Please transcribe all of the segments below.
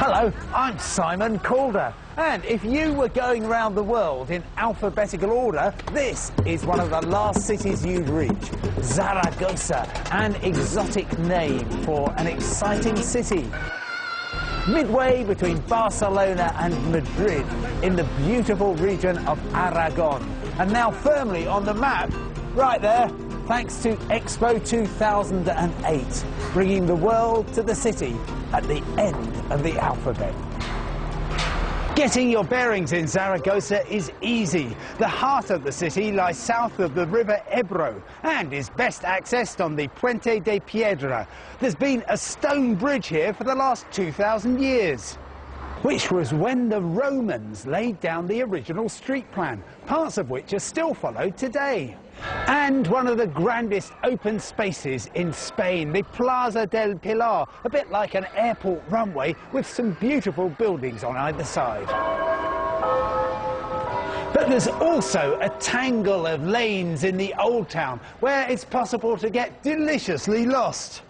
Hello, I'm Simon Calder, and if you were going around the world in alphabetical order, this is one of the last cities you'd reach. Zaragoza, an exotic name for an exciting city. Midway between Barcelona and Madrid, in the beautiful region of Aragon, and now firmly on the map, right there, thanks to Expo 2008, bringing the world to the city at the end of the alphabet. Getting your bearings in Zaragoza is easy. The heart of the city lies south of the river Ebro and is best accessed on the Puente de Piedra. There's been a stone bridge here for the last 2,000 years, which was when the Romans laid down the original street plan, parts of which are still followed today. And one of the grandest open spaces in Spain, the Plaza del Pilar, a bit like an airport runway with some beautiful buildings on either side. But there's also a tangle of lanes in the old town where it's possible to get deliciously lost.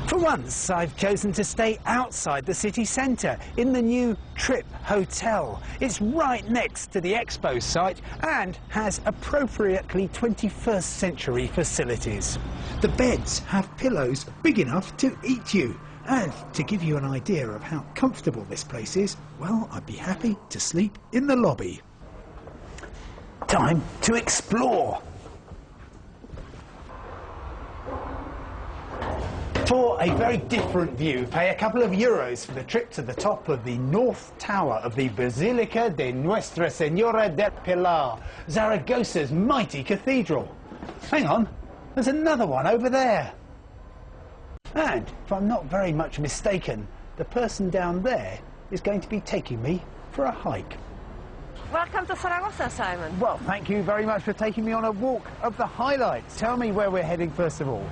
For once, I've chosen to stay outside the city centre, in the new Trip Hotel. It's right next to the Expo site and has appropriately 21st century facilities. The beds have pillows big enough to eat you. And to give you an idea of how comfortable this place is, well, I'd be happy to sleep in the lobby. Time to explore. For a very different view, pay a couple of euros for the trip to the top of the North Tower of the Basilica de Nuestra Señora del Pilar, Zaragoza's mighty cathedral. Hang on, there's another one over there. And, if I'm not very much mistaken, the person down there is going to be taking me for a hike. Welcome to Zaragoza, Simon. Well, thank you very much for taking me on a walk of the highlights. Tell me where we're heading first of all.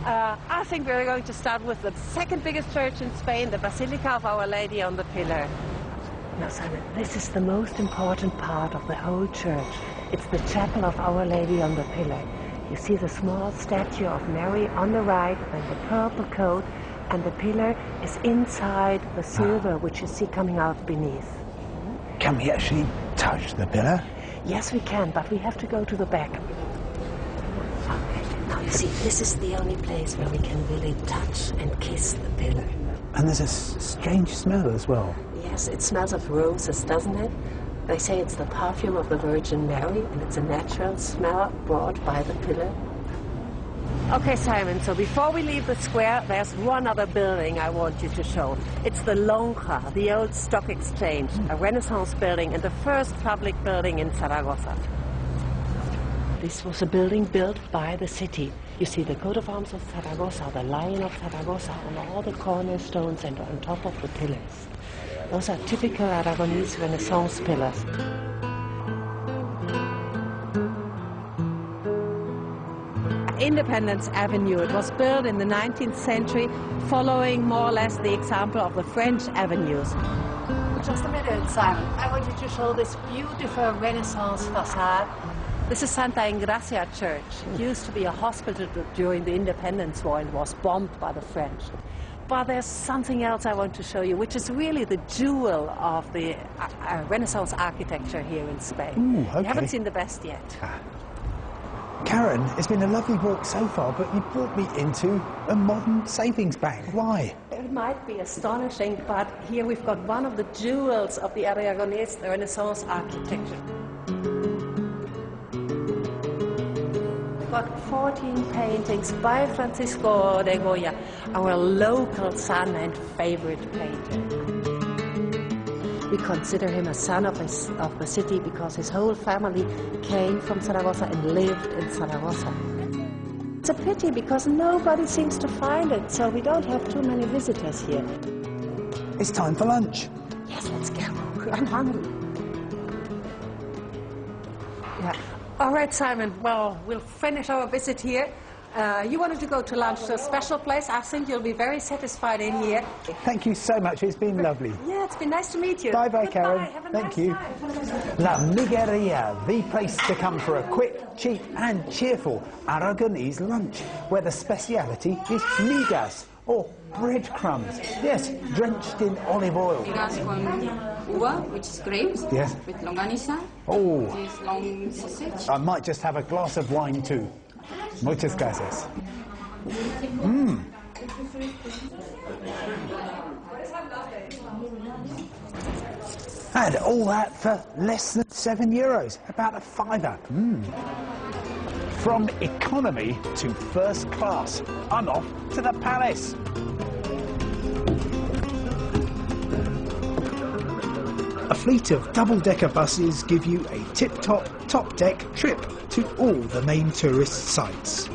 I think we're going to start with the second biggest church in Spain, the Basilica of Our Lady on the Pillar. Now, Simon, this is the most important part of the whole church. It's the chapel of Our Lady on the Pillar. You see the small statue of Mary on the right, and the purple coat, and the pillar is inside the silver, which you see coming out beneath. Can we actually touch the pillar? Yes, we can, but we have to go to the back. Now, you see, this is the only place where we can really touch and kiss the pillar. And there's a strange smell as well. Yes, it smells of roses, doesn't it? They say it's the perfume of the Virgin Mary, and it's a natural smell brought by the pillar. Okay, Simon, so before we leave the square, there's one other building I want you to show. It's the Lonja, the old stock exchange, a Renaissance building and the first public building in Zaragoza. This was a building built by the city. You see the coat of arms of Zaragoza, the lion of Zaragoza on all the cornerstones and on top of the pillars. Those are typical Aragonese Renaissance pillars. Independence Avenue. It was built in the 19th century, following more or less the example of the French avenues. Just a minute, Simon. I want you to show this beautiful Renaissance facade. This is Santa Engracia Church. It used to be a hospital during the Independence War and was bombed by the French. But there's something else I want to show you, which is really the jewel of the Renaissance architecture here in Spain. Ooh, okay. You haven't seen the best yet. Karen, it's been a lovely walk so far, but you brought me into a modern savings bank. Why? It might be astonishing, but here we've got one of the jewels of the Aragonese Renaissance architecture. We've got 14 paintings by Francisco de Goya, our local son and favorite painter. We consider him a son of the city because his whole family came from Zaragoza and lived in Zaragoza. It's a pity because nobody seems to find it, so we don't have too many visitors here. It's time for lunch. Yes, let's go. I'm hungry. Yeah. All right, Simon. Well, we'll finish our visit here. You wanted to go to lunch to a special place. I think you'll be very satisfied in here. Thank you so much. It's been lovely. Yeah, it's been nice to meet you. Bye-bye, Karen. Have a Thank nice you. time. La Migueria, the place to come for a quick, cheap and cheerful Aragonese lunch, where the speciality is migas, or breadcrumbs. Yes, drenched in olive oil. Migas con uva, which is grapes. Yes. With longaniza. Oh. This long sausage. I might just have a glass of wine too. Muchas gracias. Mmm. And all that for less than €7, about a fiver. From economy to first class, I'm off to the palace. A fleet of double-decker buses give you a tip-top, top-deck trip to all the main tourist sites,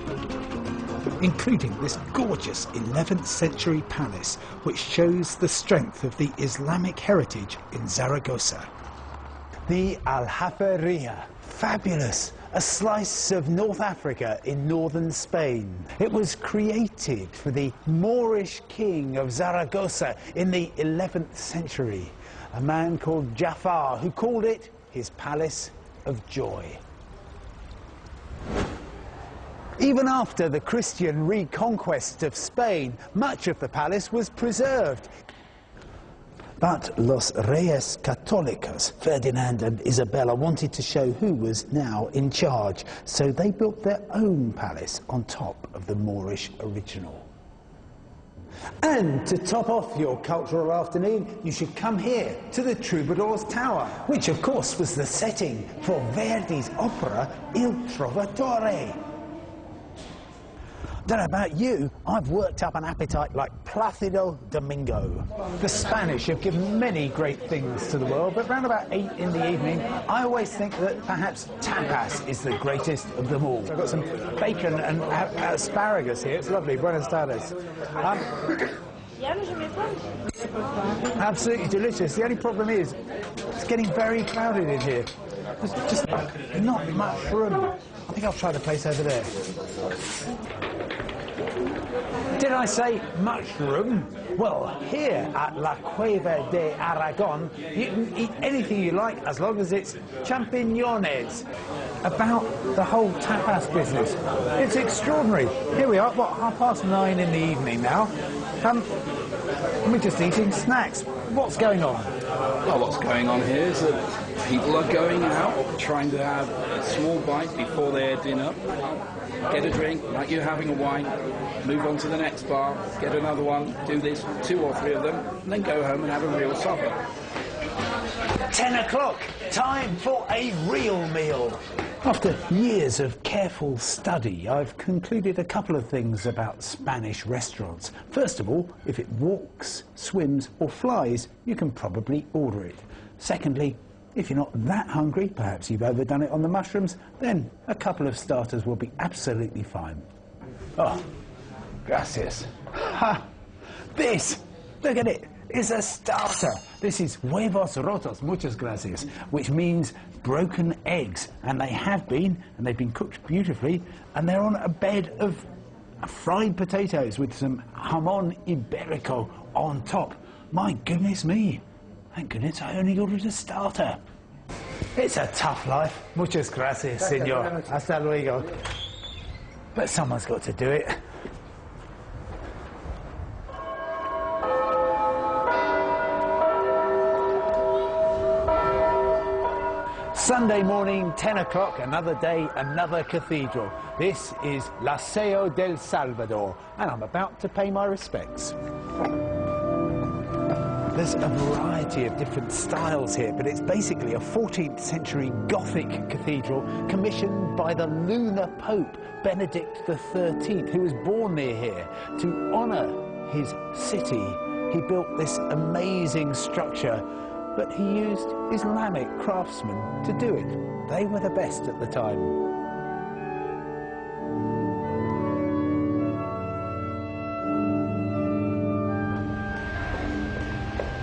including this gorgeous 11th century palace, which shows the strength of the Islamic heritage in Zaragoza. The Aljaferia, fabulous, a slice of North Africa in northern Spain. It was created for the Moorish king of Zaragoza in the 11th century, a man called Jafar, who called it his Palace of Joy. Even after the Christian reconquest of Spain, much of the palace was preserved. But Los Reyes Católicos, Ferdinand and Isabella, wanted to show who was now in charge, so they built their own palace on top of the Moorish original. And to top off your cultural afternoon, you should come here to the Troubadour's Tower, which of course was the setting for Verdi's opera Il Trovatore. Don't know about you, I've worked up an appetite like Plácido Domingo. The Spanish have given many great things to the world, but round about 8 in the evening, I always think that perhaps tapas is the greatest of them all. So I've got some bacon and asparagus here. It's lovely. Buenas tardes. Absolutely delicious. The only problem is, it's getting very crowded in here. There's just not much room. I think I'll try the place over there. Did I say mushroom? Well, here at La Cueva de Aragon, you can eat anything you like as long as it's champiñones. About the whole tapas business, it's extraordinary. Here we are, what, 9:30 in the evening now. We're just eating snacks. What's going on? Well, what's going on here is that people are going out, trying to have a small bite before their dinner, get a drink, like you're having a wine, move on to the next bar, get another one, do this, 2 or 3 of them, and then go home and have a real supper. 10 o'clock, time for a real meal. After years of careful study, I've concluded a couple of things about Spanish restaurants. First of all, if it walks, swims or flies, you can probably order it. Secondly, if you're not that hungry, perhaps you've overdone it on the mushrooms, then a couple of starters will be absolutely fine. Oh, gracias. Ha! This, look at it. Is a starter. This is huevos rotos, muchas gracias, which means broken eggs. And they have been, and they've been cooked beautifully, and they're on a bed of fried potatoes with some jamón ibérico on top. My goodness me. Thank goodness I only ordered a starter. It's a tough life. Muchas gracias, señor. Hasta luego. But someone's got to do it. Sunday morning, 10 o'clock, another day, another cathedral. This is Liceo del Salvador, and I'm about to pay my respects. There's a variety of different styles here, but it's basically a 14th century Gothic cathedral commissioned by the lunar Pope Benedict XIII, who was born near here. To honour his city, he built this amazing structure, but he used Islamic craftsmen to do it. They were the best at the time.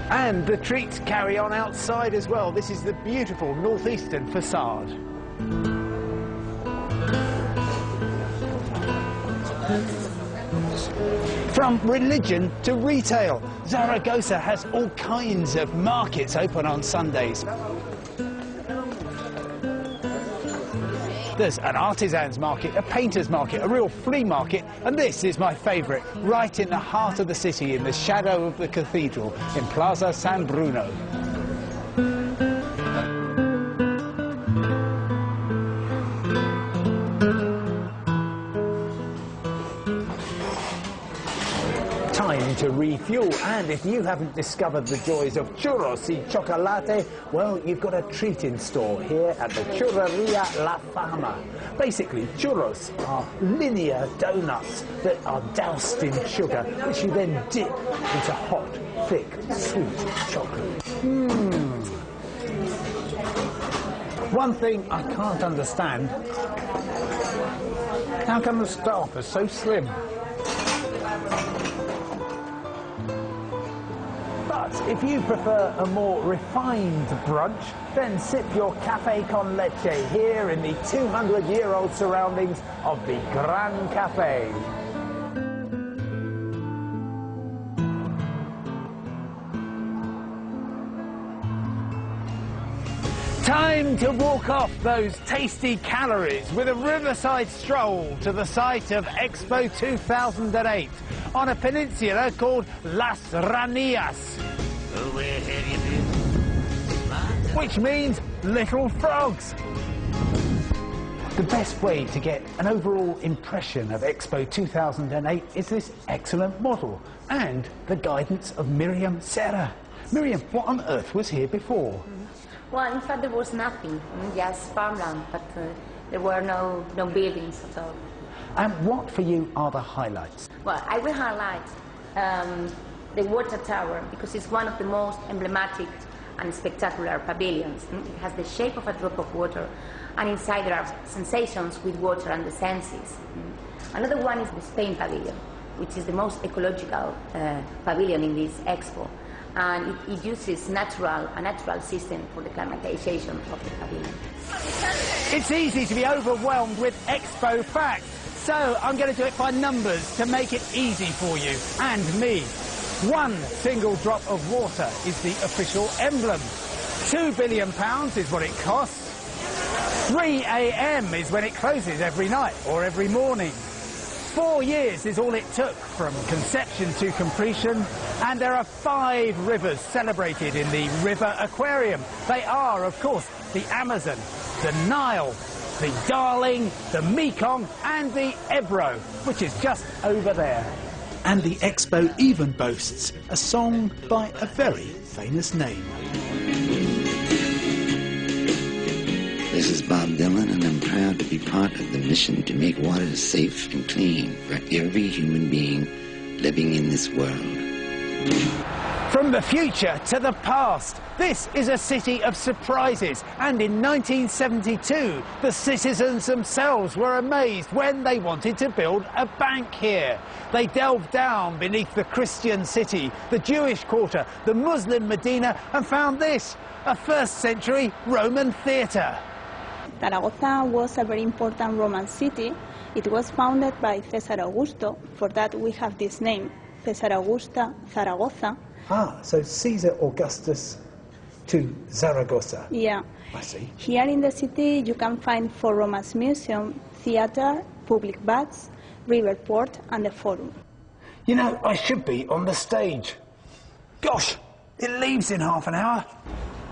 And the treats carry on outside as well. This is the beautiful northeastern facade. From religion to retail, Zaragoza has all kinds of markets open on Sundays. There's an artisans market, a painters market, a real flea market, and this is my favourite, right in the heart of the city, in the shadow of the cathedral, in Plaza San Bruno. Time to refuel, and if you haven't discovered the joys of churros y chocolate, well, you've got a treat in store here at the Churreria La Fama. Basically, churros are linear donuts that are doused in sugar, which you then dip into hot, thick, sweet chocolate. One thing I can't understand, how come the staff are so slim? But if you prefer a more refined brunch, then sip your café con leche here in the 200-year-old surroundings of the Gran Café. Time to walk off those tasty calories with a riverside stroll to the site of Expo 2008 on a peninsula called Las Ranias, which means little frogs. The best way to get an overall impression of Expo 2008 is this excellent model and the guidance of Miriam Serra. Miriam, what on earth was here before? Well, in fact, there was nothing, just farmland, but there were no buildings at all. And what for you are the highlights? Well, I will highlight the water tower because it's one of the most emblematic and spectacular pavilions. It has the shape of a drop of water, and inside there are sensations with water and the senses. Another one is the Spain pavilion, which is the most ecological pavilion in this expo. And it uses a natural system for the climatization of the pavilion. It's easy to be overwhelmed with expo facts, so I'm going to do it by numbers to make it easy for you and me. 1 single drop of water is the official emblem. £2 billion is what it costs. 3 a.m. is when it closes every night or every morning. 4 years is all it took from conception to completion, and there are 5 rivers celebrated in the River Aquarium. They are, of course, the Amazon, the Nile, the Darling, the Mekong and the Ebro, which is just over there. And the expo even boasts a song by a very famous name. This is Bob Dylan, and I'm proud to be part of the mission to make water safe and clean for every human being living in this world. From the future to the past, this is a city of surprises, and in 1972 the citizens themselves were amazed when they wanted to build a bank here. They delved down beneath the Christian city, the Jewish quarter, the Muslim Medina, and found this, a 1st century Roman theatre. Zaragoza was a very important Roman city. It was founded by Cesar Augusto. For that we have this name, Cesar Augusta Zaragoza. Ah, so Caesar Augustus to Zaragoza. Yeah. I see. Here in the city you can find 4 Romance museum, theatre, public baths, river port and the forum. You know, I should be on the stage. Gosh, it leaves in half an hour.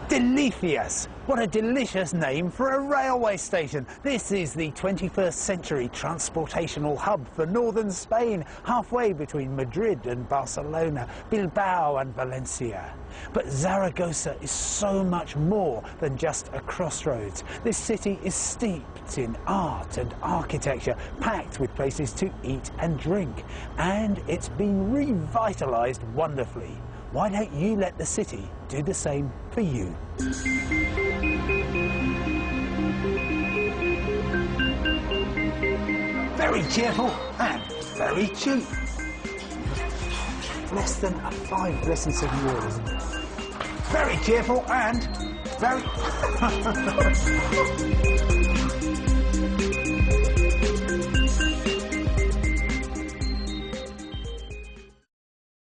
Delicious. What a delicious name for a railway station. This is the 21st century transportational hub for northern Spain, halfway between Madrid and Barcelona, Bilbao and Valencia. But Zaragoza is so much more than just a crossroads. This city is steeped in art and architecture, packed with places to eat and drink. And it's been revitalised wonderfully. Why don't you let the city do the same for you? Very cheerful and very cheap. Less than a 5, less than €7. Very cheerful and very...